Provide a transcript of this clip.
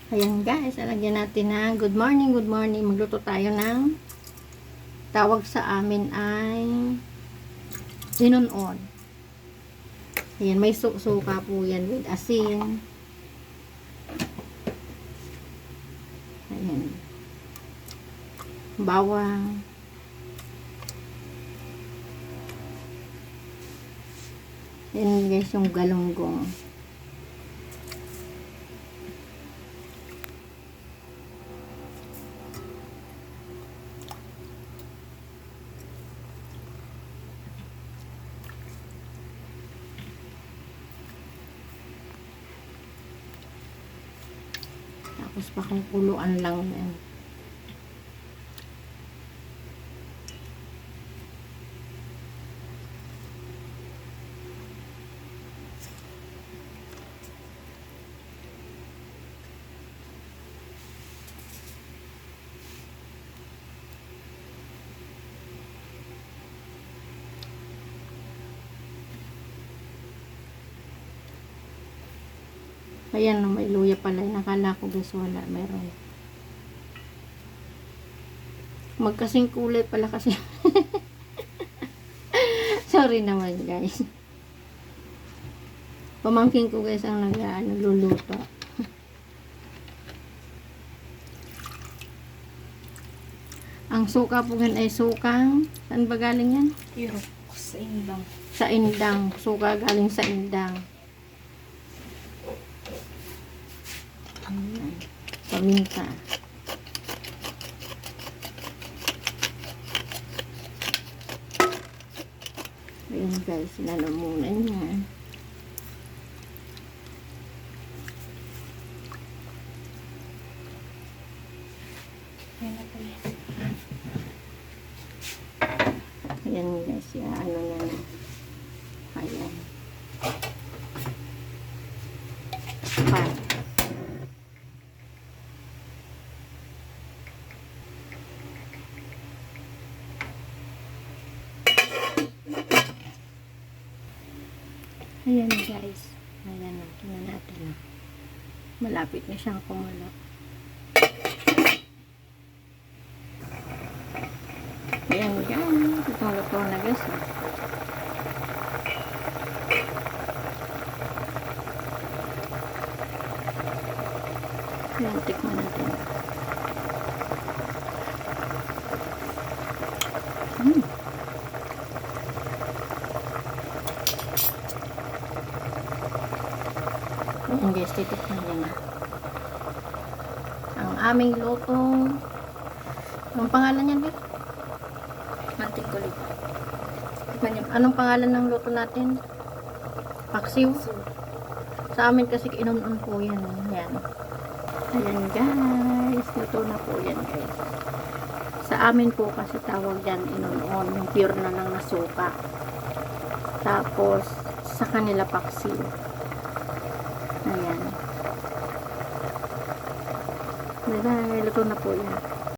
Ayan guys, alagyan natin ng good morning, good morning. Magluto tayo ng tawag sa amin ay inunon. Ayan, may suka po yan with asin. Ayan. Bawang. Ayan guys, yung galunggong. Tapos pakukuluan lang yan. Ayan, may luya pala. Nakala ko guys wala. Meron. Magkasing kulay pala kasi. Sorry naman guys. Pamangkin ko guys ang nagluluto. Ang suka po gan ay sukang. Saan ba galing yan? Europe. Sa Indang. Sa Indang. Suka galing sa Indang. Ayan. Paminta. Ayan guys, sinalamunan niya. Ayan na po yan. Ayan guys, ano na na. Ayan. Pan. Ayan guys. Ayan na. Tingnan natin na. Malapit na siyang kumulo. Ayan guys. Itong luto na guys. Ayan, tikman natin. Ayan guys, titikman niya na. Ang aming lutong, anong pangalan niyan guys? Mantik kulit. Tikman niyo. Anong pangalan ng luto natin? Paksiw? Sa amin kasi inunon po yan. Yan. Ayan guys, luto na po yan guys. Sa amin po kasi tawag yan inunon, yung pure na lang na suka. Tapos, sa kanila paksiw. Ayan. Diba, luto na po yan.